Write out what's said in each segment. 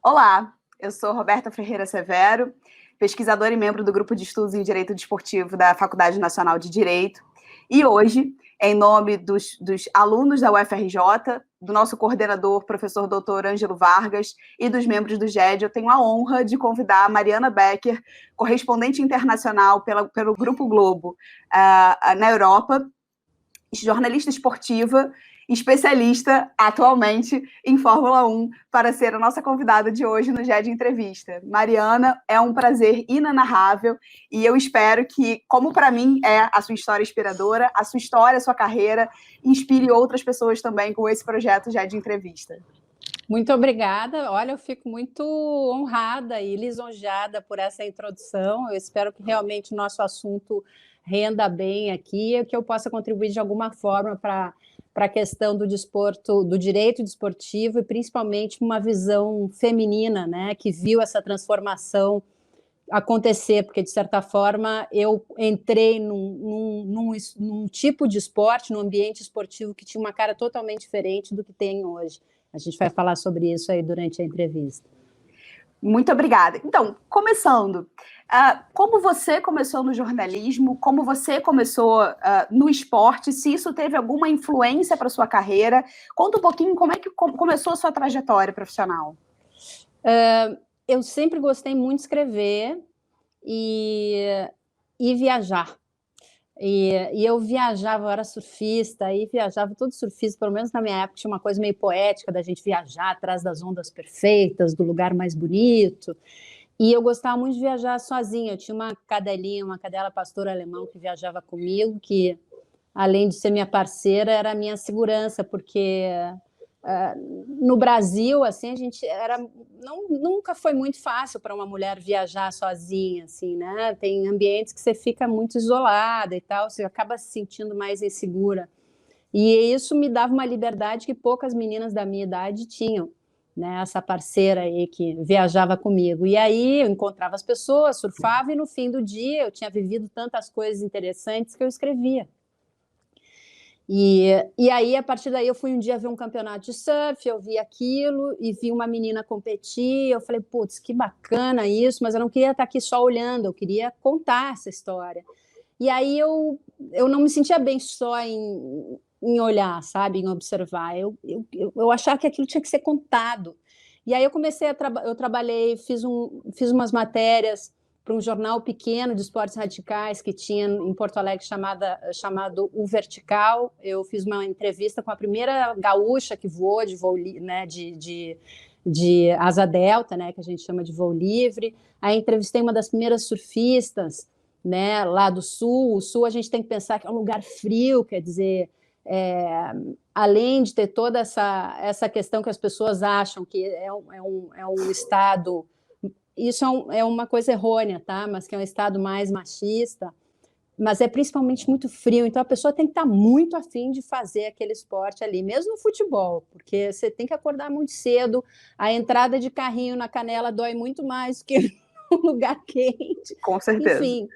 Olá, eu sou Roberta Ferreira Severo, pesquisadora e membro do Grupo de Estudos em Direito Desportivo da Faculdade Nacional de Direito. E hoje, em nome dos alunos da UFRJ, do nosso coordenador, professor Dr. Ângelo Vargas, e dos membros do GED, eu tenho a honra de convidar a Mariana Becker, correspondente internacional pelo Grupo Globo na Europa, jornalista esportiva, especialista atualmente em Fórmula 1, para ser a nossa convidada de hoje no GED Entrevista. Mariana, é um prazer inenarrável e eu espero que, como para mim é a sua história inspiradora, a sua história, a sua carreira, inspire outras pessoas também com esse projeto GED Entrevista. Muito obrigada. Olha, eu fico muito honrada e lisonjeada por essa introdução. Eu espero que realmente o nosso assunto renda bem aqui e que eu possa contribuir de alguma forma para a questão do desporto, do direito desportivo e principalmente uma visão feminina, né, que viu essa transformação acontecer, porque de certa forma eu entrei num tipo de esporte, num ambiente esportivo que tinha uma cara totalmente diferente do que tem hoje. A gente vai falar sobre isso aí durante a entrevista. Muito obrigada. Então, começando, como você começou no jornalismo, como você começou no esporte, se isso teve alguma influência para a sua carreira, conta um pouquinho como é que começou a sua trajetória profissional. Eu sempre gostei muito de escrever e viajar. E eu viajava, eu era surfista, e viajava, todo surfista, pelo menos na minha época, tinha uma coisa meio poética da gente viajar atrás das ondas perfeitas, do lugar mais bonito. E eu gostava muito de viajar sozinha. Eu tinha uma cadelinha, uma cadela pastor alemão que viajava comigo, que, além de ser minha parceira, era a minha segurança, porque no Brasil, assim, a gente nunca foi muito fácil para uma mulher viajar sozinha, assim, né? Tem ambientes que você fica muito isolada e tal, você acaba se sentindo mais insegura. E isso me dava uma liberdade que poucas meninas da minha idade tinham, né? Essa parceira aí que viajava comigo. E aí eu encontrava as pessoas, surfava, e no fim do dia eu tinha vivido tantas coisas interessantes que eu escrevia. E aí, a partir daí, eu fui um dia ver um campeonato de surf, eu vi aquilo e vi uma menina competir, eu falei, putz, que bacana isso, mas eu não queria estar aqui só olhando, eu queria contar essa história. E aí eu não me sentia bem só em olhar, sabe, em observar, eu achava que aquilo tinha que ser contado. E aí eu comecei eu trabalhei, fiz umas matérias para um jornal pequeno de esportes radicais que tinha em Porto Alegre chamado O Vertical. Eu fiz uma entrevista com a primeira gaúcha que voou de voo, né, de asa delta, né, que a gente chama de voo livre. Aí entrevistei uma das primeiras surfistas, né, lá do sul. O sul a gente tem que pensar que é um lugar frio, quer dizer, além de ter toda essa questão que as pessoas acham que é um estado... Isso é uma coisa errônea, tá? Mas que é um estado mais machista, mas é principalmente muito frio, então a pessoa tem que estar muito afim de fazer aquele esporte ali, mesmo no futebol, porque você tem que acordar muito cedo, a entrada de carrinho na canela dói muito mais que um lugar quente. Com certeza. Enfim,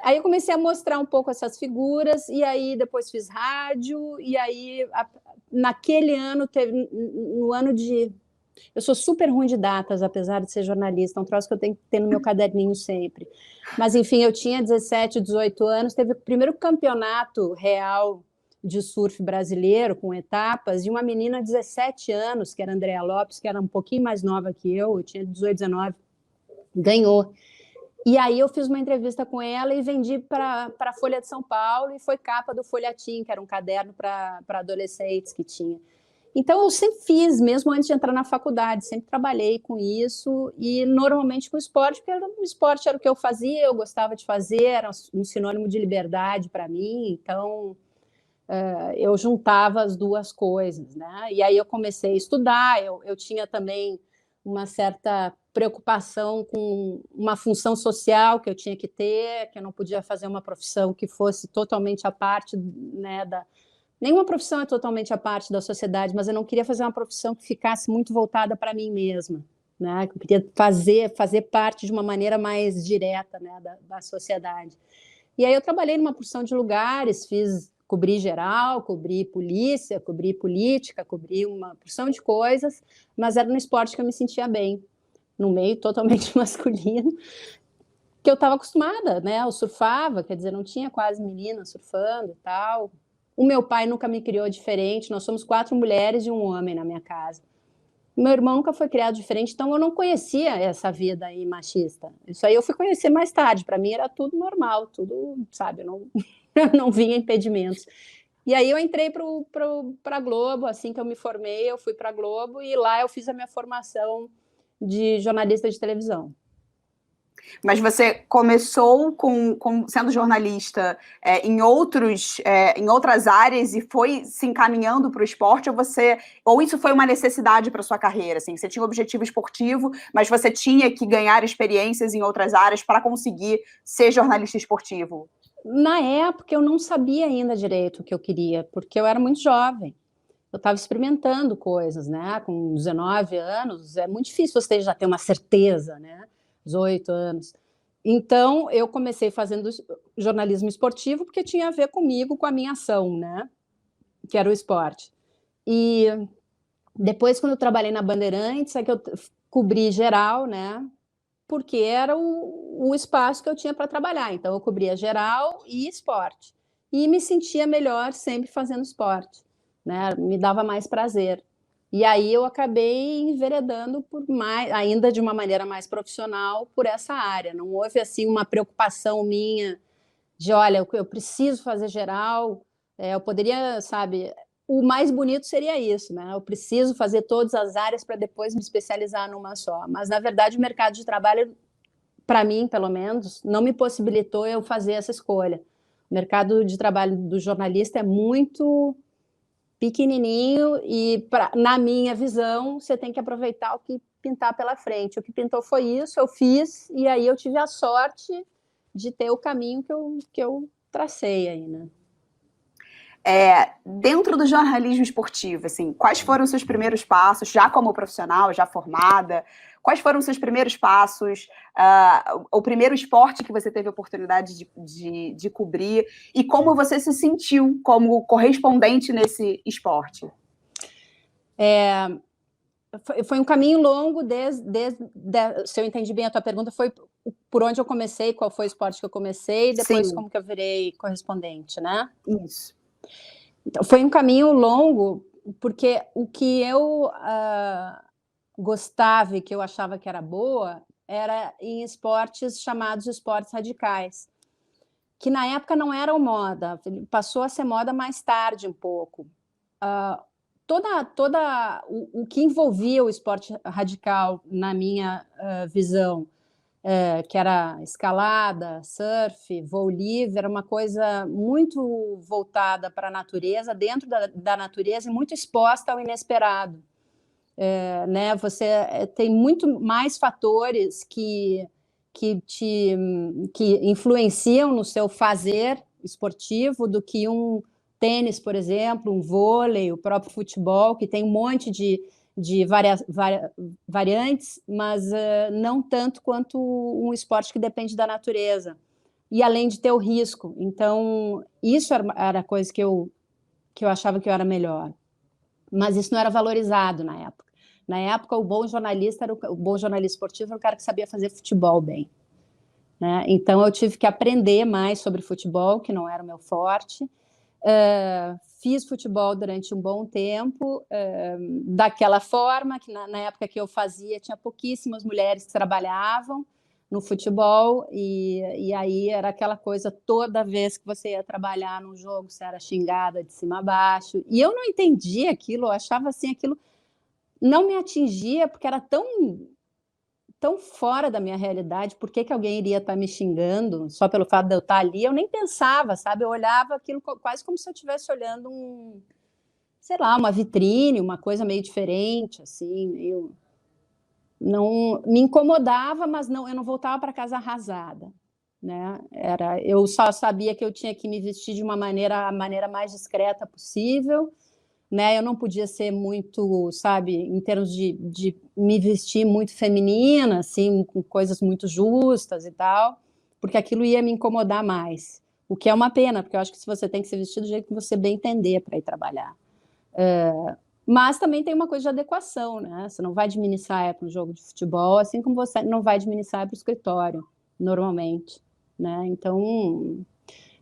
aí eu comecei a mostrar um pouco essas figuras, e aí depois fiz rádio, e aí naquele ano, no ano de... Eu sou super ruim de datas, apesar de ser jornalista, é um troço que eu tenho que ter no meu caderninho sempre. Mas, enfim, eu tinha 17, 18 anos, teve o primeiro campeonato real de surf brasileiro, com etapas, e uma menina de 17 anos, que era a Andrea Lopes, que era um pouquinho mais nova que eu tinha 18, 19, ganhou. E aí eu fiz uma entrevista com ela e vendi para a Folha de São Paulo, e foi capa do Folhatim, que era um caderno para adolescentes que tinha. Então, eu sempre fiz, mesmo antes de entrar na faculdade, sempre trabalhei com isso, e normalmente com esporte, porque o esporte era o que eu fazia, eu gostava de fazer, era um sinônimo de liberdade para mim, então eu juntava as duas coisas, né? E aí eu comecei a estudar, eu tinha também uma certa preocupação com uma função social que eu tinha que ter, que eu não podia fazer uma profissão que fosse totalmente à parte, né, nenhuma profissão é totalmente à parte da sociedade, mas eu não queria fazer uma profissão que ficasse muito voltada para mim mesma, né? Eu queria fazer parte de uma maneira mais direta, né, da sociedade. E aí eu trabalhei numa porção de lugares, cobri geral, cobri polícia, cobri política, cobri uma porção de coisas, mas era no esporte que eu me sentia bem. no meio totalmente masculino, que eu estava acostumada, né? Eu surfava, quer dizer, não tinha quase menina surfando e tal. O meu pai nunca me criou diferente, nós somos 4 mulheres e um homem na minha casa. Meu irmão nunca foi criado diferente, então eu não conhecia essa vida aí machista. Isso aí eu fui conhecer mais tarde. Para mim era tudo normal, tudo, sabe, eu não, eu não vinha impedimentos. E aí eu entrei para a Globo, assim que eu me formei, eu fui para a Globo e lá eu fiz a minha formação de jornalista de televisão. Mas você começou sendo jornalista em outras áreas e foi se encaminhando para o esporte, ou isso foi uma necessidade para sua carreira? Assim, você tinha um objetivo esportivo, mas você tinha que ganhar experiências em outras áreas para conseguir ser jornalista esportivo? Na época eu não sabia ainda direito o que eu queria, porque eu era muito jovem. Eu estava experimentando coisas, né? Com 19 anos, é muito difícil você já ter uma certeza, né? 18 anos. Então, eu comecei fazendo jornalismo esportivo porque tinha a ver comigo, com a minha ação, né? Que era o esporte. E depois, quando eu trabalhei na Bandeirantes, é que eu cobri geral, né? Porque era o espaço que eu tinha para trabalhar. Então, eu cobria geral e esporte. E me sentia melhor sempre fazendo esporte, né? Me dava mais prazer. E aí eu acabei enveredando por mais, ainda de uma maneira mais profissional, por essa área. Não houve assim uma preocupação minha de, olha, eu preciso fazer geral. Eu poderia, sabe, o mais bonito seria isso, né? Eu preciso fazer todas as áreas para depois me especializar numa só. Mas, na verdade, o mercado de trabalho, para mim, pelo menos, não me possibilitou eu fazer essa escolha. O mercado de trabalho do jornalista é muito pequenininho e, na minha visão, você tem que aproveitar o que pintar pela frente. O que pintou foi isso, eu fiz, e aí eu tive a sorte de ter o caminho que eu tracei aí, né? Dentro do jornalismo esportivo, assim, quais foram os seus primeiros passos, já como profissional, já formada? Quais foram os seus primeiros passos? O primeiro esporte que você teve a oportunidade de cobrir? E como você se sentiu como correspondente nesse esporte? Foi um caminho longo, se eu entendi bem a tua pergunta, foi por onde eu comecei, qual foi o esporte que eu comecei, e depois Sim. como que eu virei correspondente, né? Isso. Então, foi um caminho longo, porque o que eu gostava e que eu achava que era boa era em esportes chamados esportes radicais, que na época não eram moda, passou a ser moda mais tarde um pouco. O que envolvia o esporte radical, na minha visão, que era escalada, surf, voo livre, era uma coisa muito voltada para a natureza, dentro da natureza e muito exposta ao inesperado. Né? Você tem muito mais fatores que influenciam no seu fazer esportivo do que um tênis, por exemplo, um vôlei, o próprio futebol, que tem um monte de variantes, mas não tanto quanto um esporte que depende da natureza. E além de ter o risco. Então, isso era a coisa que eu achava que eu era melhor. Mas isso não era valorizado na época. Na época, o bom jornalista esportivo era o cara que sabia fazer futebol bem. Né? Então, eu tive que aprender mais sobre futebol, que não era o meu forte. Fiz futebol durante um bom tempo, daquela forma que na época que eu fazia tinha pouquíssimas mulheres que trabalhavam no futebol, e aí era aquela coisa, toda vez que você ia trabalhar num jogo, você era xingada de cima a baixo, e eu não entendia aquilo, eu achava assim, aquilo não me atingia, porque era tão fora da minha realidade. Por que alguém iria estar me xingando só pelo fato de eu estar ali? Eu nem pensava, sabe? Eu olhava aquilo quase como se eu estivesse olhando sei lá, uma vitrine, uma coisa meio diferente, assim, não me incomodava, mas eu não voltava para casa arrasada, né? Eu só sabia que eu tinha que me vestir de a maneira mais discreta possível, né? Eu não podia ser muito, sabe, em termos de me vestir muito feminina, assim, com coisas muito justas e tal, porque aquilo ia me incomodar mais. O que é uma pena, porque eu acho que se você tem que se vestir do jeito que você bem entender para ir trabalhar. Mas também tem uma coisa de adequação, né? Você não vai de mini saia para um jogo de futebol, assim como você não vai de mini saia para o escritório, normalmente, né? Então,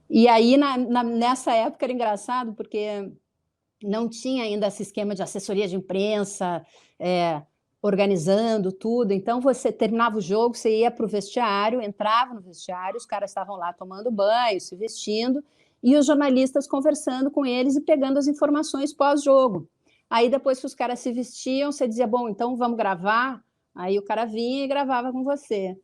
e aí nessa época era engraçado porque não tinha ainda esse esquema de assessoria de imprensa, organizando tudo. Então, você terminava o jogo, você ia para o vestiário, entrava no vestiário, os caras estavam lá tomando banho, se vestindo, e os jornalistas conversando com eles e pegando as informações pós-jogo. Aí, depois que os caras se vestiam, você dizia, bom, então vamos gravar? Aí o cara vinha e gravava com você.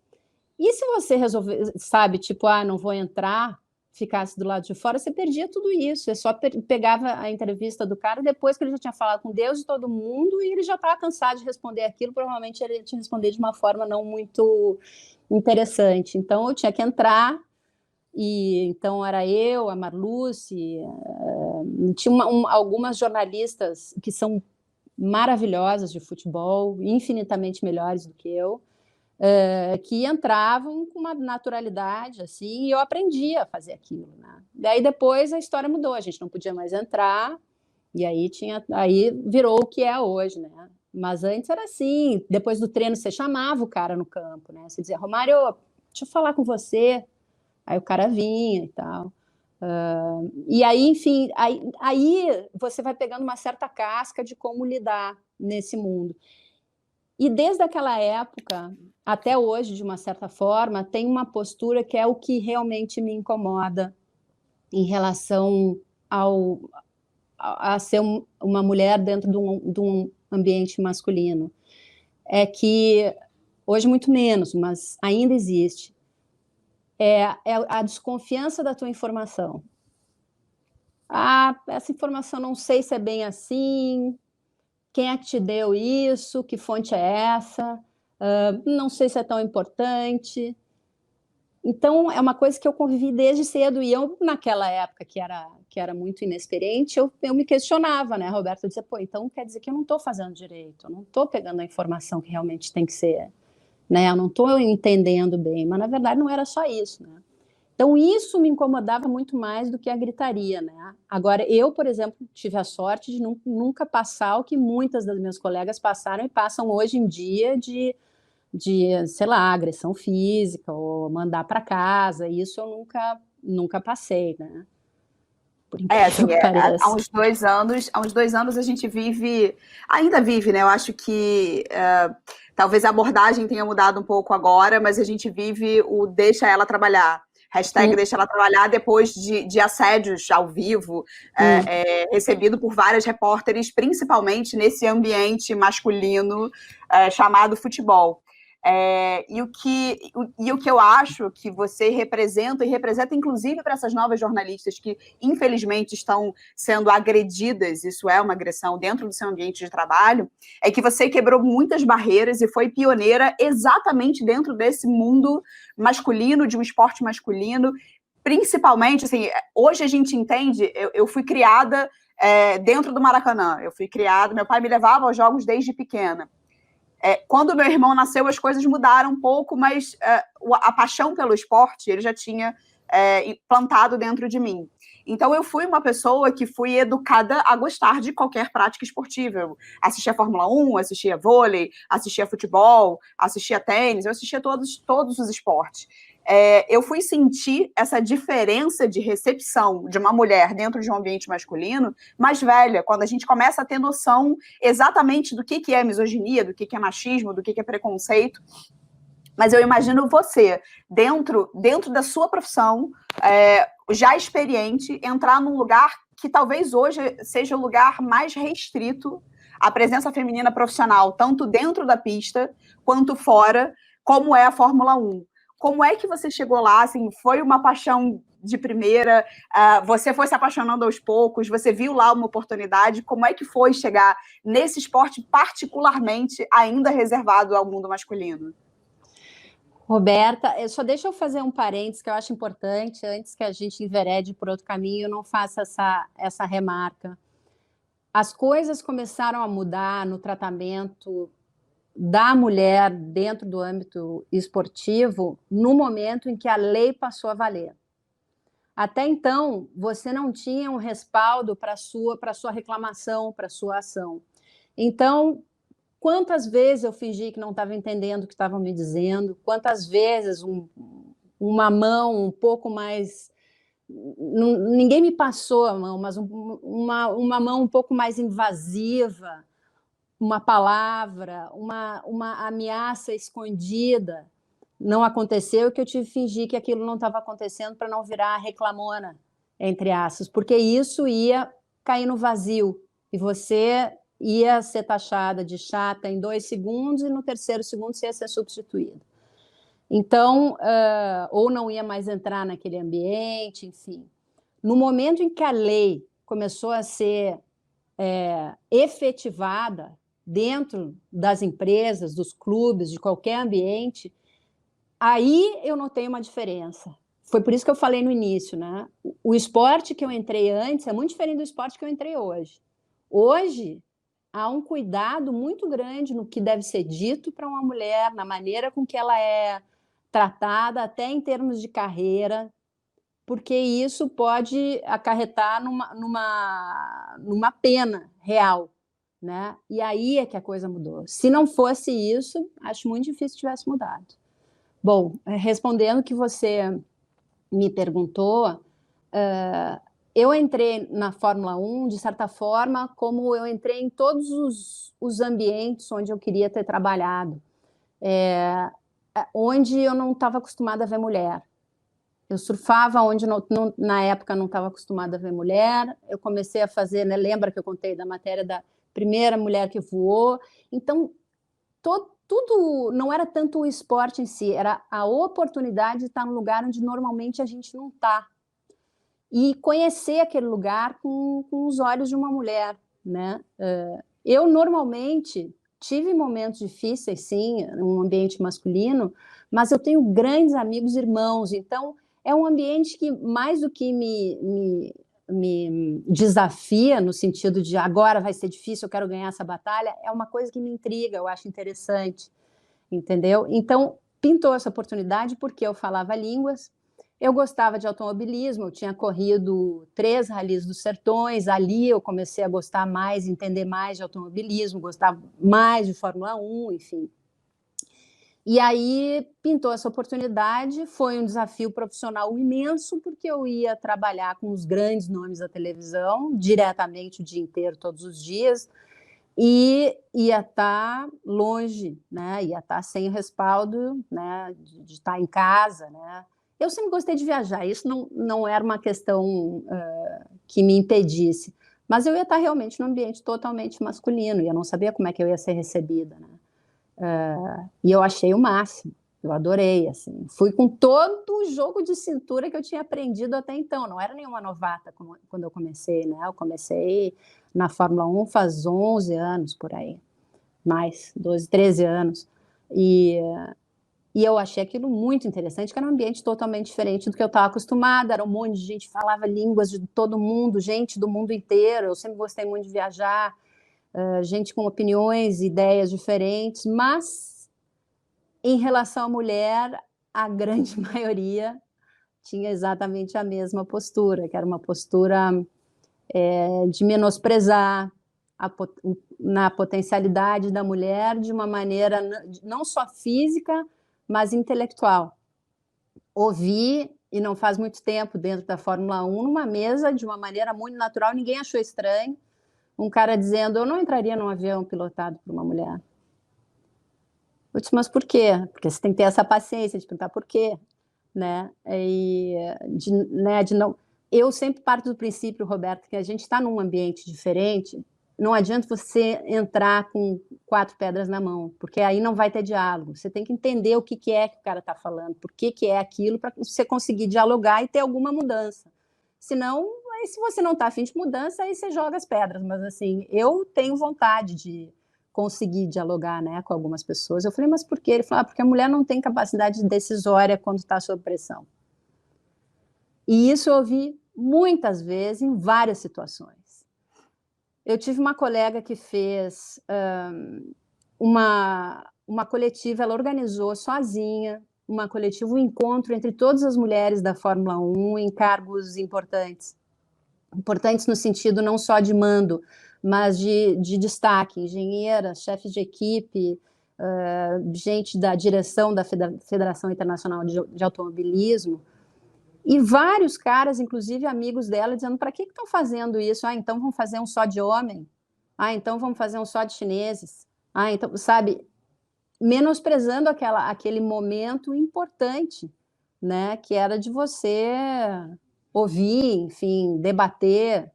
E se você resolver, sabe, tipo, não vou entrar, ficasse do lado de fora, você perdia tudo isso. Você só pegava a entrevista do cara depois que ele já tinha falado com Deus e todo mundo e ele já estava cansado de responder aquilo. Provavelmente ele tinha respondido de uma forma não muito interessante. Então eu tinha que entrar e então era eu, a Marluce, tinha algumas jornalistas que são maravilhosas de futebol, infinitamente melhores do que eu. Que entravam com uma naturalidade, assim, e eu aprendi a fazer aquilo, né? Daí depois a história mudou, a gente não podia mais entrar, e aí virou o que é hoje, né? Mas antes era assim, depois do treino você chamava o cara no campo, né? Você dizia, Romário, deixa eu falar com você. Aí o cara vinha e tal. E aí, enfim, aí você vai pegando uma certa casca de como lidar nesse mundo. E desde aquela época até hoje, de uma certa forma, tem uma postura que é o que realmente me incomoda em relação a ser uma mulher dentro de um ambiente masculino. É que, hoje muito menos, mas ainda existe, é a desconfiança da tua informação. Essa informação não sei se é bem assim, quem é que te deu isso, que fonte é essa, não sei se é tão importante. Então, é uma coisa que eu convivi desde cedo, e eu, naquela época, que era muito inexperiente, eu me questionava, né, Roberto? Eu dizia, pô, então quer dizer que eu não estou fazendo direito, eu não estou pegando a informação que realmente tem que ser, né? Eu não estou entendendo bem, mas, na verdade, não era só isso, né? Então, isso me incomodava muito mais do que a gritaria, né? Agora, eu, por exemplo, tive a sorte de nunca passar o que muitas das minhas colegas passaram e passam hoje em dia de, sei lá, agressão física ou mandar para casa. Isso eu nunca passei, né? Por incrível Assim, que há pareça. uns 2 anos a gente ainda vive, né? Eu acho que talvez a abordagem tenha mudado um pouco agora, mas a gente vive o deixa ela trabalhar. Hashtag deixa ela trabalhar depois de assédios ao vivo, recebido por várias repórteres, principalmente nesse ambiente masculino chamado futebol. E o que eu acho que você representa, e representa inclusive para essas novas jornalistas que, infelizmente, estão sendo agredidas, isso é uma agressão dentro do seu ambiente de trabalho, é que você quebrou muitas barreiras e foi pioneira exatamente dentro desse mundo masculino, de um esporte masculino, principalmente, assim, hoje a gente entende, eu fui criada dentro do Maracanã, meu pai me levava aos jogos desde pequena. Quando meu irmão nasceu, as coisas mudaram um pouco, mas a paixão pelo esporte ele já tinha plantado dentro de mim. Então, eu fui uma pessoa que fui educada a gostar de qualquer prática esportiva. Eu assistia Fórmula 1, assistia vôlei, assistia futebol, assistia tênis, eu assistia todos os esportes. Eu fui sentir essa diferença de recepção de uma mulher dentro de um ambiente masculino mais velha, quando a gente começa a ter noção exatamente do que é misoginia, do que é machismo, do que é preconceito. Mas eu imagino você, dentro da sua profissão, já experiente, entrar num lugar que talvez hoje seja o lugar mais restrito à presença feminina profissional, tanto dentro da pista quanto fora, como é a Fórmula 1. Como é que você chegou lá? Assim, foi uma paixão de primeira? Você foi se apaixonando aos poucos? Você viu lá uma oportunidade? Como é que foi chegar nesse esporte particularmente ainda reservado ao mundo masculino? Roberta, só deixa eu fazer um parênteses que eu acho importante, antes que a gente enverede por outro caminho, eu não faça essa remarca. As coisas começaram a mudar no tratamento da mulher dentro do âmbito esportivo no momento em que a lei passou a valer. Até então, você não tinha um respaldo para a sua reclamação, para a sua ação. Então, quantas vezes eu fingi que não estava entendendo o que estavam me dizendo, quantas vezes uma mão um pouco mais... Ninguém me passou a mão, mas uma mão um pouco mais invasiva, uma palavra, uma ameaça escondida, não aconteceu, que eu tive que fingir que aquilo não estava acontecendo para não virar reclamona, entre aspas, porque isso ia cair no vazio e você ia ser taxada de chata em 2 segundos e no terceiro segundo você ia ser substituída. Então, ou não ia mais entrar naquele ambiente, enfim. No momento em que a lei começou a ser efetivada dentro das empresas, dos clubes, de qualquer ambiente, aí eu notei uma diferença. Foi por isso que eu falei no início, né? O esporte que eu entrei antes é muito diferente do esporte que eu entrei hoje. Hoje, há um cuidado muito grande no que deve ser dito para uma mulher, na maneira com que ela é tratada, até em termos de carreira, porque isso pode acarretar numa pena real, né? E aí é que a coisa mudou. Se não fosse isso, acho muito difícil que tivesse mudado. Bom, respondendo o que você me perguntou, eu entrei na Fórmula 1, de certa forma, como eu entrei em todos os ambientes onde eu queria ter trabalhado, onde eu não estava acostumada a ver mulher. Eu surfava onde, na época, não estava acostumada a ver mulher. Eu comecei a fazer, né, lembra que eu contei da matéria da primeira mulher que voou? Então, tudo não era tanto o esporte em si, era a oportunidade de estar num lugar onde normalmente a gente não está. E conhecer aquele lugar com os olhos de uma mulher, né? Eu, normalmente, tive momentos difíceis, sim, num ambiente masculino, mas eu tenho grandes amigos irmãos, então é um ambiente que, mais do que me desafia, no sentido de agora vai ser difícil, eu quero ganhar essa batalha, é uma coisa que me intriga, eu acho interessante, entendeu? Então, pintou essa oportunidade porque eu falava línguas, eu gostava de automobilismo, eu tinha corrido 3 ralis dos sertões, ali eu comecei a gostar mais, entender mais de automobilismo, gostar mais de Fórmula 1, enfim. E aí pintou essa oportunidade, foi um desafio profissional imenso, porque eu ia trabalhar com os grandes nomes da televisão, diretamente o dia inteiro, todos os dias, e ia estar longe, né? Ia estar sem o respaldo, né? De estar em casa, né? Eu sempre gostei de viajar, isso não era uma questão que me impedisse, mas eu ia estar realmente num ambiente totalmente masculino, e eu não sabia como é que eu ia ser recebida, né? E eu achei o máximo, eu adorei, assim, fui com todo o jogo de cintura que eu tinha aprendido até então, não era nenhuma novata quando eu comecei, né? Eu comecei na Fórmula 1 faz 11 anos, por aí, mais, 12, 13 anos, e eu achei aquilo muito interessante, que era um ambiente totalmente diferente do que eu estava acostumada, era um monte de gente, falava línguas de todo mundo, gente do mundo inteiro, eu sempre gostei muito de viajar, gente com opiniões, ideias diferentes, mas em relação à mulher, a grande maioria tinha exatamente a mesma postura, que era uma postura de menosprezar na potencialidade da mulher de uma maneira não só física, mas intelectual. Ouvi, e não faz muito tempo, dentro da Fórmula 1, numa mesa, de uma maneira muito natural, ninguém achou estranho, um cara dizendo, eu não entraria num avião pilotado por uma mulher. Eu disse, mas por quê? Porque você tem que ter essa paciência de perguntar por quê, né? De não... Eu sempre parto do princípio, Roberto, que a gente está num ambiente diferente, não adianta você entrar com 4 pedras na mão, porque aí não vai ter diálogo. Você tem que entender o que é que o cara está falando, por que é aquilo, para você conseguir dialogar e ter alguma mudança. Senão, aí, se você não está afim de mudança, aí você joga as pedras. Mas, assim, eu tenho vontade de conseguir dialogar, né, com algumas pessoas. Eu falei, mas por quê? Ele falou, porque a mulher não tem capacidade decisória quando está sob pressão. E isso eu ouvi muitas vezes, em várias situações. Eu tive uma colega que fez uma coletiva, ela organizou sozinha, uma coletiva, um encontro entre todas as mulheres da Fórmula 1 em cargos importantes. Importantes no sentido não só de mando, mas de destaque, engenheiras, chefes de equipe, gente da direção da Federação Internacional de Automobilismo, e vários caras, inclusive amigos dela, dizendo: para que estão fazendo isso? Então vamos fazer um só de homem? Então vamos fazer um só de chineses? Então, sabe, menosprezando aquele momento importante, né, que era de você ouvir, enfim, debater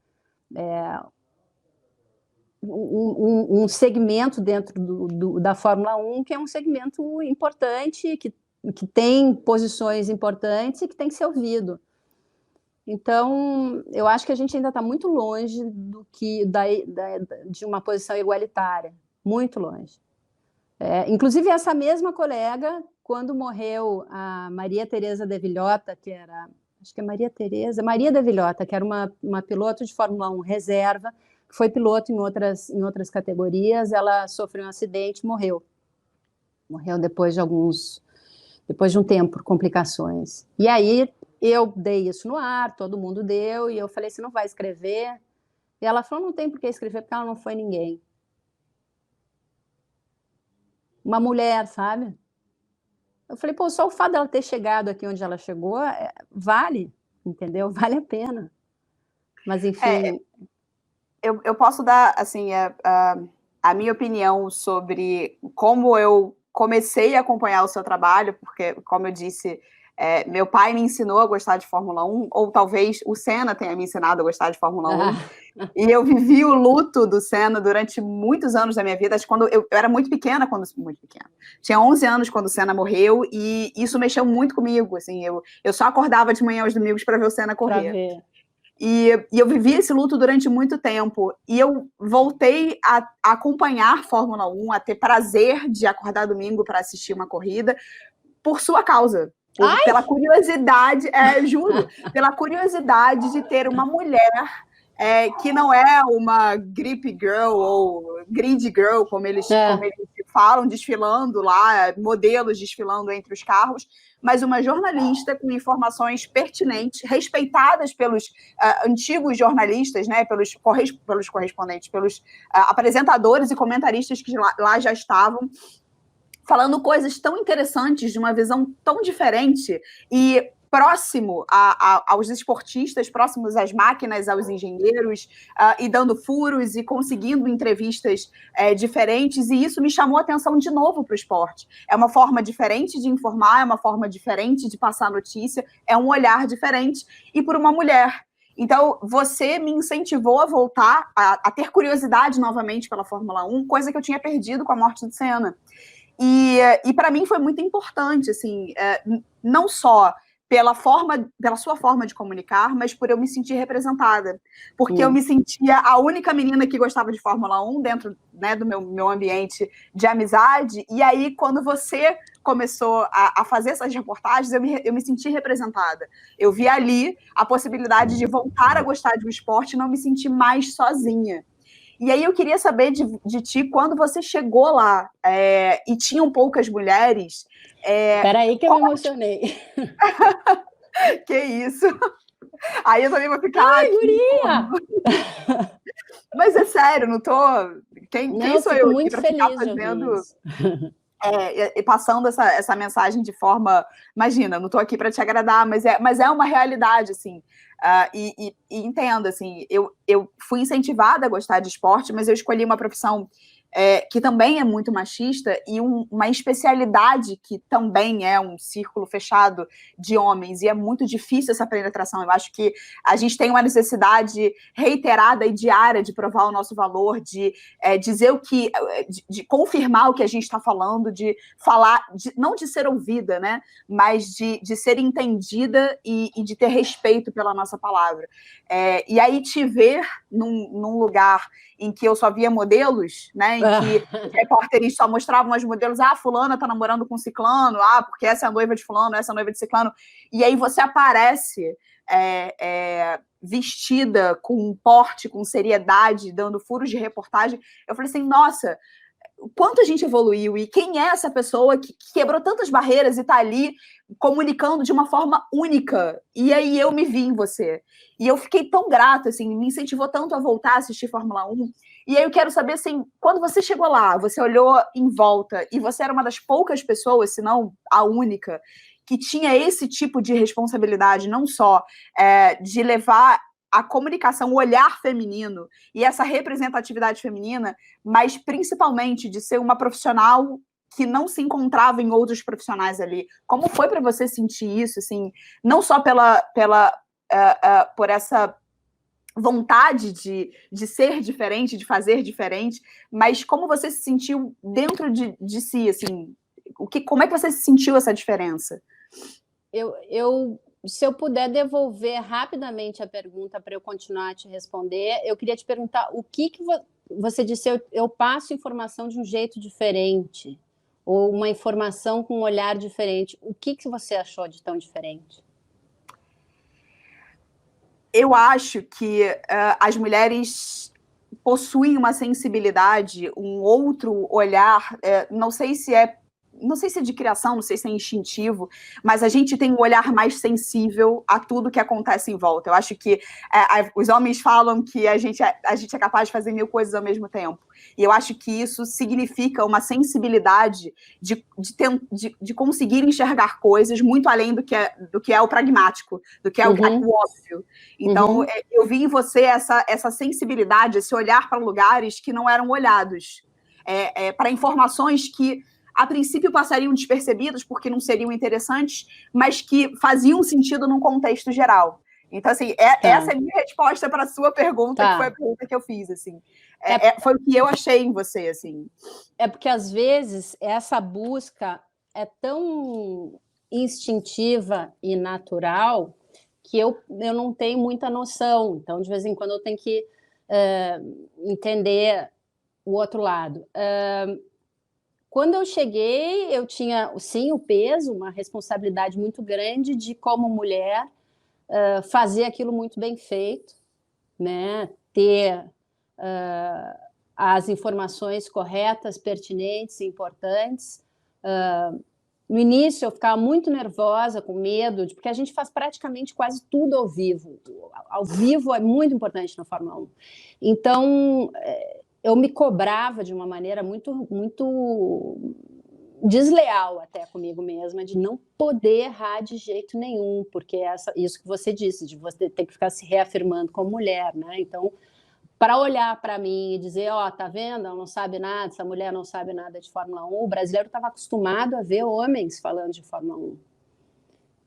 um segmento dentro da Fórmula 1 que é um segmento importante, que tem posições importantes e que tem que ser ouvido. Então, eu acho que a gente ainda está muito longe de uma posição igualitária, muito longe. Inclusive, essa mesma colega, quando morreu a Maria Teresa de Villota, que era, acho que é Maria de Villota, que era uma piloto de Fórmula 1 reserva, que foi piloto em outras categorias, ela sofreu um acidente e morreu. Morreu depois de um tempo, por complicações. E aí eu dei isso no ar, todo mundo deu, e eu falei: você não vai escrever? E ela falou: não tem por que escrever, porque ela não foi ninguém. Uma mulher, sabe? Eu falei: pô, só o fato dela ter chegado aqui onde ela chegou, vale, entendeu? Vale a pena. Mas, enfim... Eu posso dar, assim, a minha opinião sobre como eu comecei a acompanhar o seu trabalho, porque, como eu disse, meu pai me ensinou a gostar de Fórmula 1, ou talvez o Senna tenha me ensinado a gostar de Fórmula 1, e eu vivi o luto do Senna durante muitos anos da minha vida. Acho que quando eu era muito pequena, tinha 11 anos quando o Senna morreu, e isso mexeu muito comigo, assim, eu só acordava de manhã aos domingos para ver o Senna correr. E eu vivi esse luto durante muito tempo, e eu voltei a acompanhar Fórmula 1, a ter prazer de acordar domingo para assistir uma corrida, por sua causa, pela curiosidade, juro, pela curiosidade de ter uma mulher que não é uma grip girl ou grid girl, como eles falam, desfilando lá, modelos desfilando entre os carros, mas uma jornalista com informações pertinentes, respeitadas pelos antigos jornalistas, né, pelos correspondentes, pelos apresentadores e comentaristas que lá já estavam, falando coisas tão interessantes, de uma visão tão diferente e próximo aos esportistas, próximos às máquinas, aos engenheiros, e dando furos e conseguindo entrevistas diferentes, e isso me chamou a atenção de novo para o esporte. É uma forma diferente de informar, é uma forma diferente de passar notícia, é um olhar diferente, e por uma mulher. Então, você me incentivou a voltar, a ter curiosidade novamente pela Fórmula 1, coisa que eu tinha perdido com a morte do Senna. E para mim foi muito importante, assim, não só pela sua forma de comunicar, mas por eu me sentir representada. Porque eu me sentia a única menina que gostava de Fórmula 1 dentro, né, do meu ambiente de amizade. E aí, quando você começou a fazer essas reportagens, eu me senti representada. Eu vi ali a possibilidade de voltar a gostar de um esporte e não me sentir mais sozinha. E aí eu queria saber de ti, quando você chegou lá e tinham poucas mulheres... Peraí que eu me emocionei. Que isso? Aí eu também vou ficar... Ai, guria! Mas é sério, não tô... Quem sou eu aqui para ficar fazendo... e passando essa mensagem de forma... Imagina, não estou aqui para te agradar, mas é uma realidade, assim. E entenda, assim, eu fui incentivada a gostar de esporte, mas eu escolhi uma profissão que também é muito machista e uma especialidade que também é um círculo fechado de homens, e é muito difícil essa penetração. Eu acho que a gente tem uma necessidade reiterada e diária de provar o nosso valor, de dizer de confirmar o que a gente está falando, de falar, não de ser ouvida, né, mas de ser entendida e de ter respeito pela nossa palavra. E aí te ver num lugar em que eu só via modelos, né, em que os repórteres só mostravam as modelos, fulana tá namorando com ciclano, porque essa é a noiva de fulano, essa é a noiva de ciclano, e aí você aparece vestida com um porte, com seriedade, dando furos de reportagem. Eu falei assim, nossa, quanto a gente evoluiu e quem é essa pessoa que quebrou tantas barreiras e está ali comunicando de uma forma única. E aí eu me vi em você. E eu fiquei tão grata, assim, me incentivou tanto a voltar a assistir Fórmula 1. E aí eu quero saber, assim, quando você chegou lá, você olhou em volta e você era uma das poucas pessoas, se não a única, que tinha esse tipo de responsabilidade, não só de levar a comunicação, o olhar feminino e essa representatividade feminina, mas principalmente de ser uma profissional que não se encontrava em outros profissionais ali. Como foi para você sentir isso, assim, não só por essa vontade de ser diferente, de fazer diferente, mas como você se sentiu dentro de si, assim, como é que você sentiu essa diferença? Se eu puder devolver rapidamente a pergunta para eu continuar a te responder, eu queria te perguntar o que você disse, eu passo informação de um jeito diferente, ou uma informação com um olhar diferente. O que você achou de tão diferente? Eu acho que as mulheres possuem uma sensibilidade, um outro olhar, não sei se é de criação, não sei se é instintivo, mas a gente tem um olhar mais sensível a tudo que acontece em volta. Eu acho que os homens falam que a gente é capaz de fazer 1000 coisas ao mesmo tempo. E eu acho que isso significa uma sensibilidade de conseguir enxergar coisas muito além do que é o pragmático, do que é o óbvio. Então, eu vi em você essa sensibilidade, esse olhar para lugares que não eram olhados, para informações que a princípio passariam despercebidas porque não seriam interessantes, mas que faziam sentido num contexto geral. Então, assim, essa é a minha resposta para a sua pergunta, que foi a pergunta que eu fiz, assim. Foi o que eu achei em você, assim. É porque, às vezes, essa busca é tão instintiva e natural que eu não tenho muita noção. Então, de vez em quando, eu tenho que entender o outro lado. Quando eu cheguei, eu tinha, sim, o peso, uma responsabilidade muito grande de, como mulher, fazer aquilo muito bem feito, né? Ter as informações corretas, pertinentes e importantes. No início, eu ficava muito nervosa, com medo, porque a gente faz praticamente quase tudo ao vivo. Ao vivo é muito importante na Fórmula 1. Então, eu me cobrava de uma maneira muito, muito desleal até comigo mesma, de não poder errar de jeito nenhum, porque isso que você disse, de você ter que ficar se reafirmando como mulher, né? Então, para olhar para mim e dizer, tá vendo? Ela não sabe nada, essa mulher não sabe nada de Fórmula 1, o brasileiro estava acostumado a ver homens falando de Fórmula 1.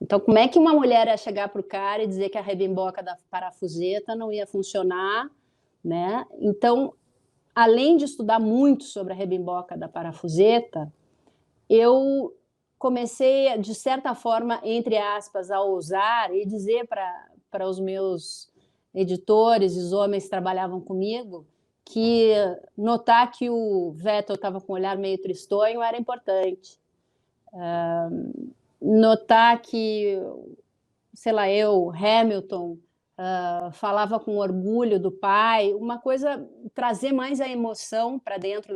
Então, como é que uma mulher ia chegar para o cara e dizer que a rebimboca da parafuseta não ia funcionar, né? Então, além de estudar muito sobre a rebimboca da parafuseta, eu comecei, de certa forma, entre aspas, a ousar e dizer para os meus editores, os homens que trabalhavam comigo, que notar que o Vettel estava com um olhar meio tristonho era importante. Notar que, sei lá, Hamilton, falava com orgulho do pai, uma coisa, trazer mais a emoção para dentro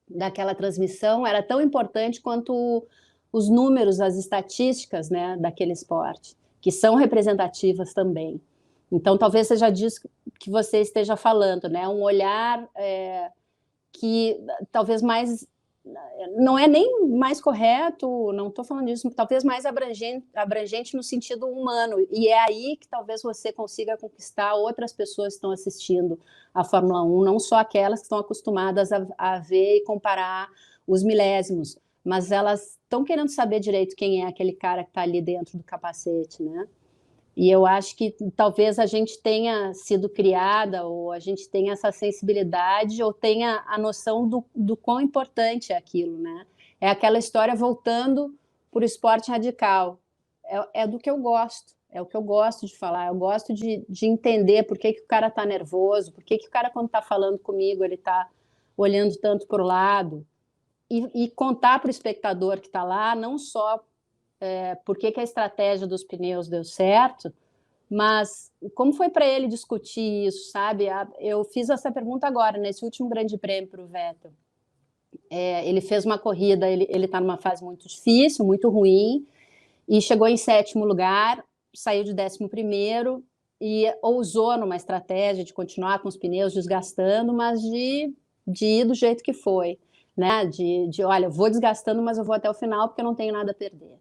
daquela transmissão era tão importante quanto os números, as estatísticas, né, daquele esporte, que são representativas também. Então, talvez seja disso que você esteja falando, né? Um olhar que talvez mais... Não é nem mais correto, não estou falando disso, talvez mais abrangente no sentido humano. E é aí que talvez você consiga conquistar outras pessoas que estão assistindo a Fórmula 1, não só aquelas que estão acostumadas a ver e comparar os milésimos, mas elas estão querendo saber direito quem é aquele cara que está ali dentro do capacete, né? E eu acho que talvez a gente tenha sido criada, ou a gente tenha essa sensibilidade, ou tenha a noção do quão importante é aquilo, né? É aquela história voltando para o esporte radical. É do que eu gosto, é o que eu gosto de falar, eu gosto de entender por que o cara está nervoso, por que o cara, quando está falando comigo, ele está olhando tanto para o lado, e contar para o espectador que está lá, não só por que a estratégia dos pneus deu certo, mas como foi para ele discutir isso, sabe? Eu fiz essa pergunta agora, nesse último grande prêmio para o Vettel. Ele fez uma corrida, ele está numa fase muito difícil, muito ruim, e chegou em 7º lugar, saiu de 11º e ousou numa estratégia de continuar com os pneus desgastando, mas de ir do jeito que foi, né? Olha, vou desgastando, mas eu vou até o final porque eu não tenho nada a perder.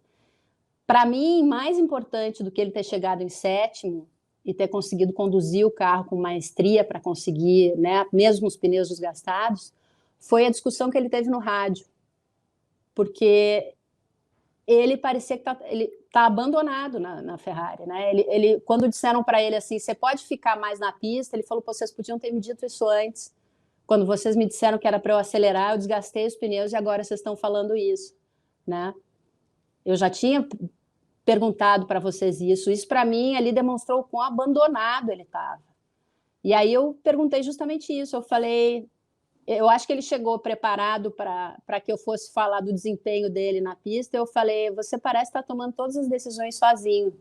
Para mim, mais importante do que ele ter chegado em 7º e ter conseguido conduzir o carro com maestria para conseguir, né, mesmo os pneus desgastados, foi a discussão que ele teve no rádio, porque ele parecia que ele tá abandonado na Ferrari, né? Quando disseram para ele assim, você pode ficar mais na pista, ele falou, vocês podiam ter me dito isso antes. Quando vocês me disseram que era para eu acelerar, eu desgastei os pneus e agora vocês estão falando isso, né? Eu já tinha perguntado para vocês isso. Isso para mim ali demonstrou o quão abandonado ele estava. E aí eu perguntei justamente isso. Eu falei, eu acho que ele chegou preparado para que eu fosse falar do desempenho dele na pista. Eu falei, você parece estar tomando todas as decisões sozinho.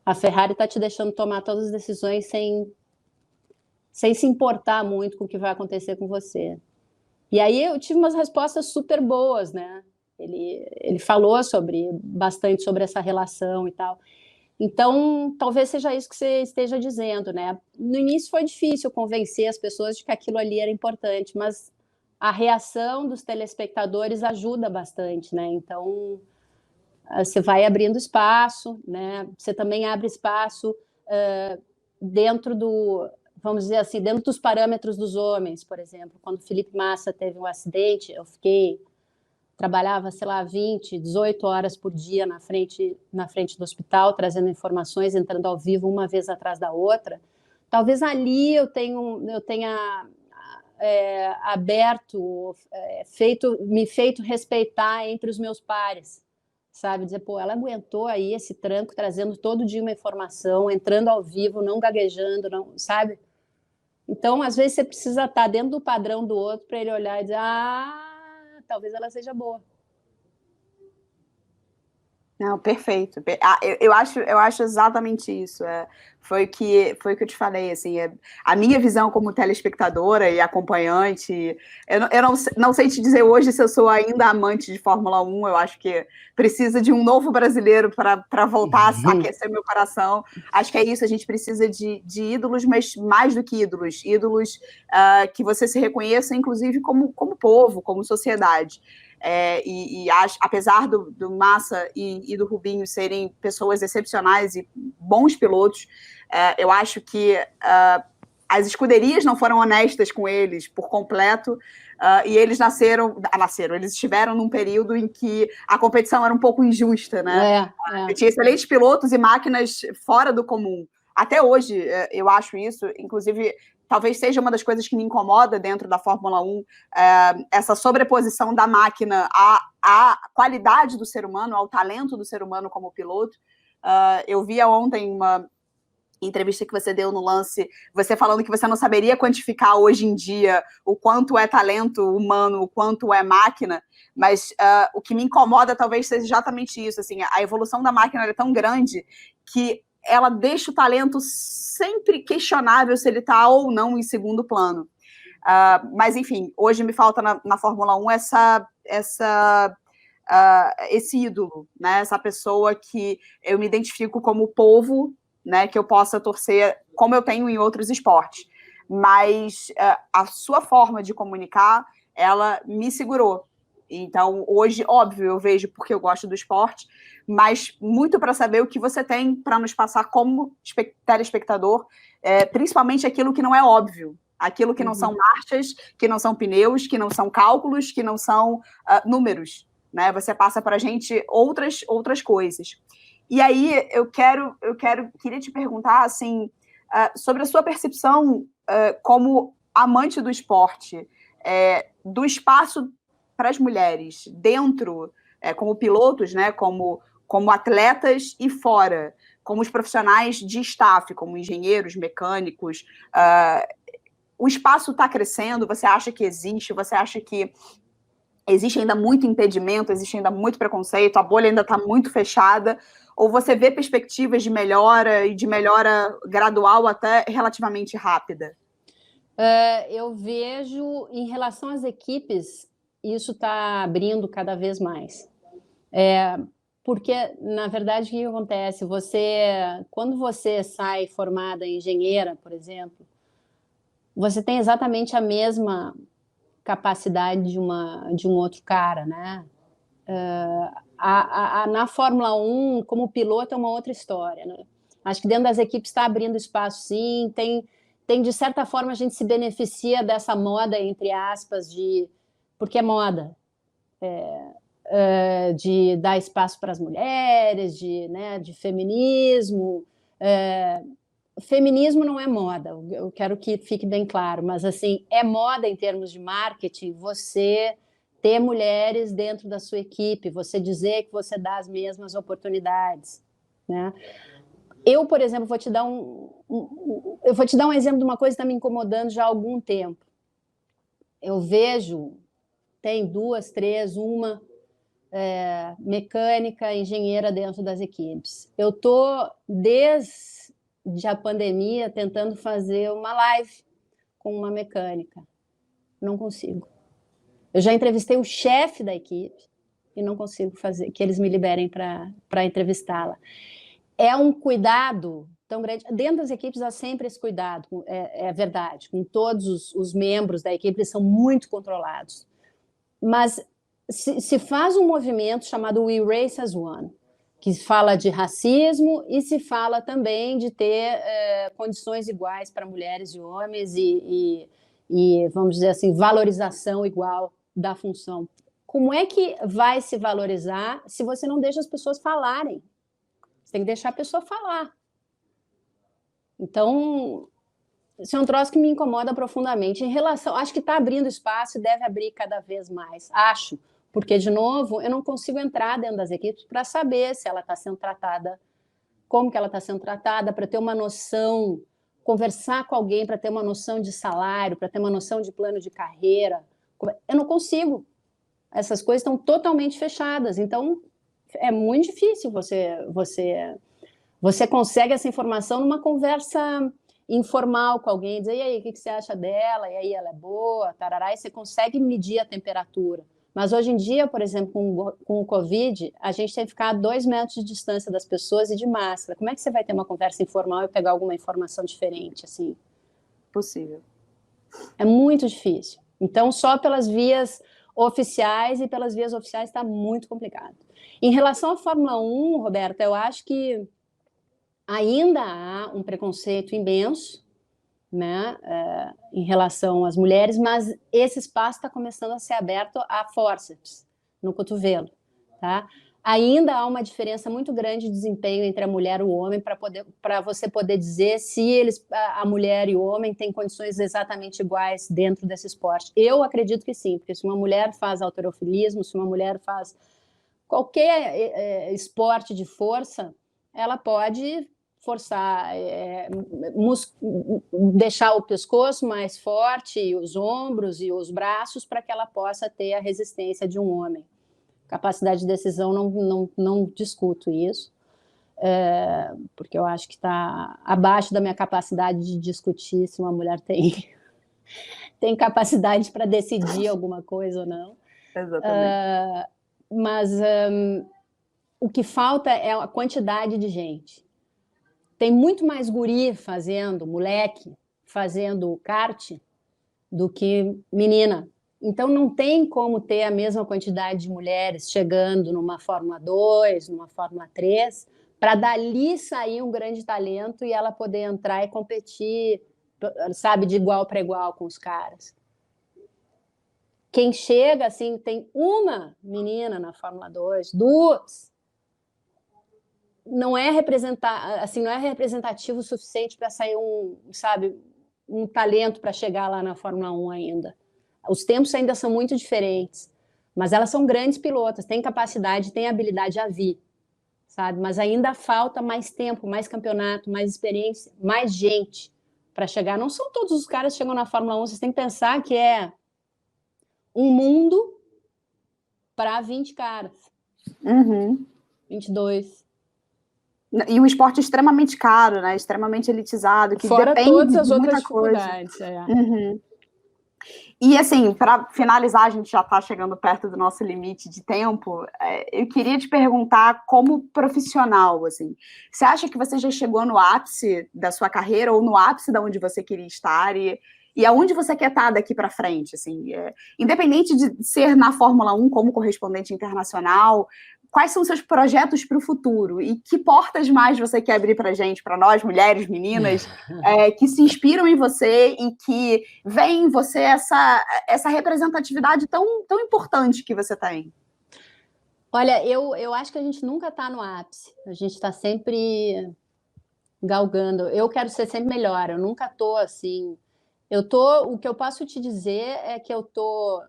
A Ferrari está te deixando tomar todas as decisões sem se importar muito com o que vai acontecer com você. E aí eu tive umas respostas super boas, né? Ele falou bastante sobre essa relação e tal. Então, talvez seja isso que você esteja dizendo, né? No início foi difícil convencer as pessoas de que aquilo ali era importante, mas a reação dos telespectadores ajuda bastante, né? Então, você vai abrindo espaço, né? Você também abre espaço dentro vamos dizer assim, dentro dos parâmetros dos homens, por exemplo. Quando o Felipe Massa teve um acidente, trabalhava, sei lá, 18 horas por dia na frente do hospital, trazendo informações, entrando ao vivo uma vez atrás da outra. Talvez ali eu tenha aberto, me feito respeitar entre os meus pares, sabe? Dizer, pô, ela aguentou aí esse tranco, trazendo todo dia uma informação, entrando ao vivo, não gaguejando, não, sabe? Então, às vezes, você precisa estar dentro do padrão do outro para ele olhar e dizer, talvez ela seja boa. Não, perfeito. Eu acho exatamente isso. Foi o que eu te falei, assim, a minha visão como telespectadora e acompanhante, eu não sei te dizer hoje se eu sou ainda amante de Fórmula 1, eu acho que precisa de um novo brasileiro para voltar a aquecer meu coração. Acho que é isso, a gente precisa de ídolos, mas mais do que ídolos que você se reconheça, inclusive, como povo, como sociedade. Apesar do Massa e do Rubinho serem pessoas excepcionais e bons pilotos, eu acho que as escuderias não foram honestas com eles por completo, e eles eles estiveram num período em que a competição era um pouco injusta, né? Tinha excelentes pilotos e máquinas fora do comum. Até hoje, eu acho isso, inclusive, talvez seja uma das coisas que me incomoda dentro da Fórmula 1, essa sobreposição da máquina à qualidade do ser humano, ao talento do ser humano como piloto. Eu via ontem uma entrevista que você deu no Lance, você falando que você não saberia quantificar hoje em dia o quanto é talento humano, o quanto é máquina, mas o que me incomoda talvez seja exatamente isso, assim, a evolução da máquina é tão grande que ela deixa o talento sempre questionável se ele está ou não em segundo plano. Mas, enfim, hoje me falta na Fórmula 1 esse ídolo, né? Essa pessoa que eu me identifico como povo, né? Que eu possa torcer como eu tenho em outros esportes. Mas a sua forma de comunicar, ela me segurou. Então, hoje, óbvio, eu vejo porque eu gosto do esporte, mas muito para saber o que você tem para nos passar como telespectador, principalmente aquilo que não é óbvio, aquilo que não são marchas, que não são pneus, que não são cálculos, que não são números, né? Você passa para a gente outras coisas. E aí eu queria te perguntar assim, sobre a sua percepção como amante do esporte, do espaço para as mulheres dentro, como pilotos, né, como atletas e fora, como os profissionais de staff, como engenheiros, mecânicos. O espaço está crescendo? Você acha que existe? Você acha que existe ainda muito impedimento, existe ainda muito preconceito, a bolha ainda está muito fechada? Ou você vê perspectivas de melhora e de melhora gradual até relativamente rápida? Eu vejo, em relação às equipes, isso está abrindo cada vez mais. Porque, na verdade, o que acontece? Quando você sai formada engenheira, por exemplo, você tem exatamente a mesma capacidade de um outro cara, né? Na Fórmula 1, como piloto, é uma outra história, né? Acho que dentro das equipes está abrindo espaço, sim. Tem, de certa forma, a gente se beneficia dessa moda, entre aspas, porque é moda. De dar espaço para as mulheres, de feminismo. Feminismo não é moda, eu quero que fique bem claro, mas assim, é moda em termos de marketing você ter mulheres dentro da sua equipe, você dizer que você dá as mesmas oportunidades, né? Eu, por exemplo, vou te dar um exemplo de uma coisa que está me incomodando já há algum tempo. Eu vejo, tem 2, 3, uma mecânica, engenheira dentro das equipes. Eu estou, desde a pandemia, tentando fazer uma live com uma mecânica. Não consigo. Eu já entrevistei o chefe da equipe e não consigo fazer, que eles me liberem para entrevistá-la. É um cuidado tão grande. Dentro das equipes há sempre esse cuidado, é verdade. Com todos os membros da equipe, eles são muito controlados. Mas se faz um movimento chamado We Race as One, que fala de racismo e se fala também de ter condições iguais para mulheres e homens e, vamos dizer assim, valorização igual da função. Como é que vai se valorizar se você não deixa as pessoas falarem? Você tem que deixar a pessoa falar. Então, esse é um troço que me incomoda profundamente. Acho que está abrindo espaço e deve abrir cada vez mais. Acho. Porque, de novo, eu não consigo entrar dentro das equipes para saber se ela está sendo tratada, como que ela está sendo tratada, para ter uma noção, conversar com alguém para ter uma noção de salário, para ter uma noção de plano de carreira. Eu não consigo. Essas coisas estão totalmente fechadas. Então, é muito difícil você consegue essa informação numa conversa informal com alguém, dizer, e aí, o que você acha dela? E aí, ela é boa? Tarará, e você consegue medir a temperatura. Mas hoje em dia, por exemplo, com o Covid, a gente tem que ficar a 2 metros de distância das pessoas e de máscara. Como é que você vai ter uma conversa informal e pegar alguma informação diferente, assim? Possível. É muito difícil. Então, só pelas vias oficiais e pelas vias oficiais está muito complicado. Em relação à Fórmula 1, Roberta, eu acho que ainda há um preconceito imenso, né, em relação às mulheres, mas esse espaço está começando a ser aberto a fórceps, no cotovelo. Tá? Ainda há uma diferença muito grande de desempenho entre a mulher e o homem para você poder dizer se a mulher e o homem têm condições exatamente iguais dentro desse esporte. Eu acredito que sim, porque se uma mulher faz halterofilismo, se uma mulher faz qualquer esporte de força, ela pode forçar, deixar o pescoço mais forte, e os ombros e os braços, para que ela possa ter a resistência de um homem. Capacidade de decisão, não discuto isso, porque eu acho que está abaixo da minha capacidade de discutir se uma mulher tem capacidade para decidir alguma coisa ou não. Exatamente. Mas o que falta é a quantidade de gente. Tem muito mais guri moleque fazendo kart do que menina. Então, não tem como ter a mesma quantidade de mulheres chegando numa Fórmula 2, numa Fórmula 3, para dali sair um grande talento e ela poder entrar e competir, sabe, de igual para igual com os caras. Quem chega, assim, tem uma menina na Fórmula 2, 2, não é representativo o suficiente para sair um talento para chegar lá na Fórmula 1 ainda. Os tempos ainda são muito diferentes, mas elas são grandes pilotas, têm capacidade, têm habilidade a vir, sabe? Mas ainda falta mais tempo, mais campeonato, mais experiência, mais gente para chegar. Não são todos os caras que chegam na Fórmula 1, vocês têm que pensar que é um mundo para 20 caras. 22. E um esporte extremamente caro, né? Extremamente elitizado, que fora depende todas as de outras muita coisa. dificuldades. E, assim, para finalizar, a gente já está chegando perto do nosso limite de tempo, eu queria te perguntar, como profissional, assim, você acha que você já chegou no ápice da sua carreira ou no ápice de onde você queria estar e aonde você quer estar daqui para frente, assim, independente de ser na Fórmula 1 como correspondente internacional, quais são os seus projetos para o futuro e que portas mais você quer abrir para a gente, para nós, mulheres, meninas, que se inspiram em você e que veem em você essa representatividade tão importante que você tem? Olha, eu acho que a gente nunca está no ápice, a gente está sempre galgando. Eu quero ser sempre melhor, eu nunca estou assim. O que eu posso te dizer é que eu estou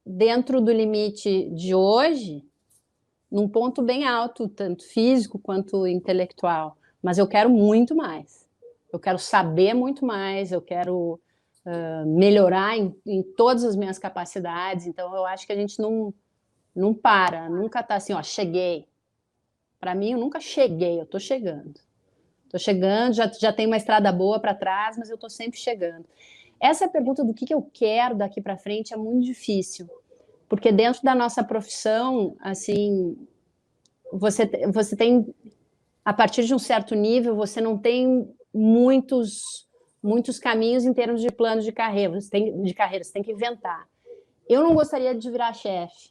dentro do limite de hoje, num ponto bem alto, tanto físico quanto intelectual, mas eu quero muito mais. Eu quero saber muito mais, eu quero melhorar em todas as minhas capacidades, então eu acho que a gente não para, nunca está assim, ó, cheguei. Para mim, eu nunca cheguei, eu estou chegando. Estou chegando, já tenho uma estrada boa para trás, mas eu estou sempre chegando. Essa pergunta do que eu quero daqui para frente é muito difícil, porque dentro da nossa profissão, assim, você tem, a partir de um certo nível, você não tem muitos caminhos em termos de plano de carreira, você tem que inventar. Eu não gostaria de virar chefe,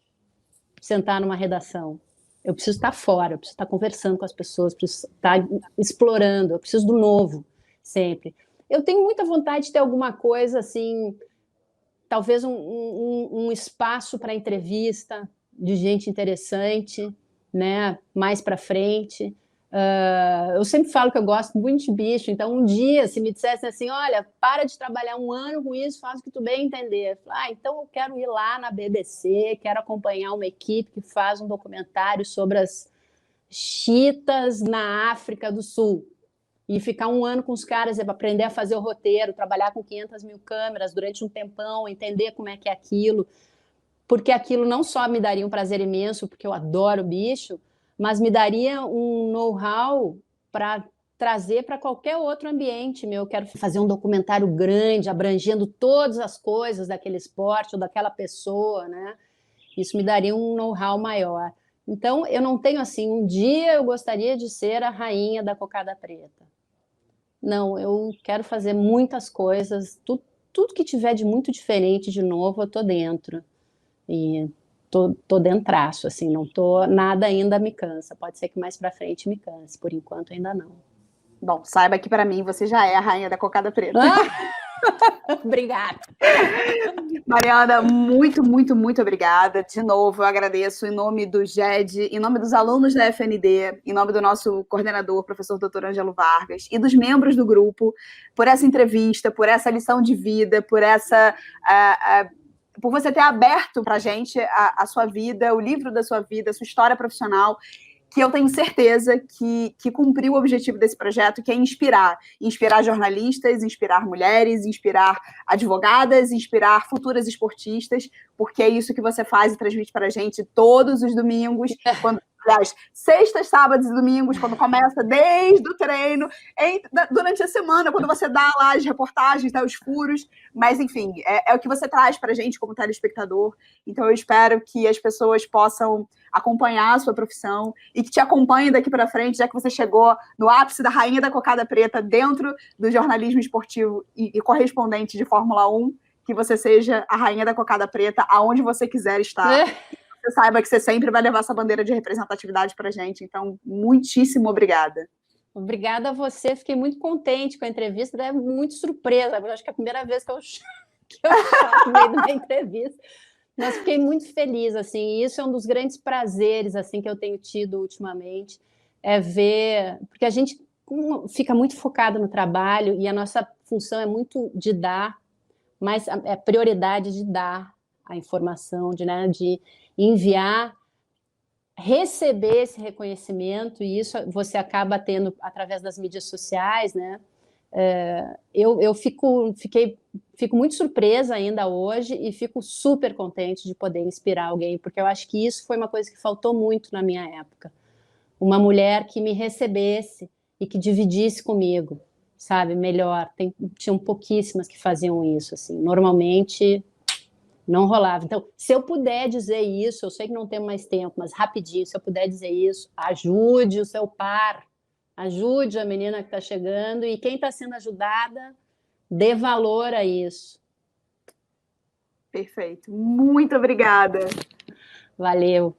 sentar numa redação. Eu preciso estar fora, eu preciso estar conversando com as pessoas, preciso estar explorando, eu preciso do novo, sempre. Eu tenho muita vontade de ter alguma coisa assim, talvez um espaço para entrevista de gente interessante, né? Mais para frente. Eu sempre falo que eu gosto muito de bicho, então um dia, se me dissessem assim, olha, para de trabalhar 1 ano com isso, faz o que tu bem entender. Então eu quero ir lá na BBC, quero acompanhar uma equipe que faz um documentário sobre as chitas na África do Sul e ficar 1 ano com os caras, aprender a fazer o roteiro, trabalhar com 500 mil câmeras durante um tempão, entender como é que é aquilo, porque aquilo não só me daria um prazer imenso, porque eu adoro bicho, mas me daria um know-how para trazer para qualquer outro ambiente meu. Eu quero fazer um documentário grande, abrangendo todas as coisas daquele esporte ou daquela pessoa, né? Isso me daria um know-how maior. Então, eu não tenho assim, um dia eu gostaria de ser a rainha da cocada preta. Não, eu quero fazer muitas coisas, tudo que tiver de muito diferente, de novo, eu tô dentro. E tô dentraço, assim, não tô, nada ainda me cansa. Pode ser que mais para frente me canse, por enquanto ainda não. Bom, saiba que para mim você já é a rainha da cocada preta. Obrigada. Mariana, muito obrigada. De novo, eu agradeço em nome do GED, em nome dos alunos da FND, em nome do nosso coordenador, professor Dr. Ângelo Vargas, e dos membros do grupo, por essa entrevista, por essa lição de vida, por você ter aberto para a gente a sua vida, o livro da sua vida, a sua história profissional, que eu tenho certeza que cumpriu o objetivo desse projeto, que é inspirar jornalistas, inspirar mulheres, inspirar advogadas, inspirar futuras esportistas, porque é isso que você faz e transmite para a gente todos os domingos, aliás, sextas, sábados e domingos, quando começa desde o treino, durante a semana, quando você dá lá as reportagens, dá os furos, mas, enfim, é o que você traz para a gente como telespectador. Então, eu espero que as pessoas possam acompanhar a sua profissão e que te acompanhem daqui para frente, já que você chegou no ápice da rainha da cocada preta dentro do jornalismo esportivo e correspondente de Fórmula 1, que você seja a rainha da cocada preta aonde você quiser estar. Você saiba que você sempre vai levar essa bandeira de representatividade para a gente. Então, muitíssimo obrigada. Obrigada a você. Fiquei muito contente com a entrevista. É muito surpresa. Eu acho que é a primeira vez que eu choro no meio de uma entrevista. Mas fiquei muito feliz, assim. Isso é um dos grandes prazeres, assim, que eu tenho tido ultimamente, é ver... Porque a gente fica muito focado no trabalho e a nossa função é muito de dar, mas é prioridade de dar a informação, de enviar, receber esse reconhecimento, e isso você acaba tendo através das mídias sociais, né? Eu fico muito surpresa ainda hoje e fico super contente de poder inspirar alguém, porque eu acho que isso foi uma coisa que faltou muito na minha época. Uma mulher que me recebesse e que dividisse comigo, sabe, melhor. Tinham pouquíssimas que faziam isso, assim. Normalmente não rolava. Então, se eu puder dizer isso, eu sei que não tem mais tempo, mas rapidinho, se eu puder dizer isso, ajude o seu par, ajude a menina que está chegando e quem está sendo ajudada, dê valor a isso. Perfeito. Muito obrigada. Valeu.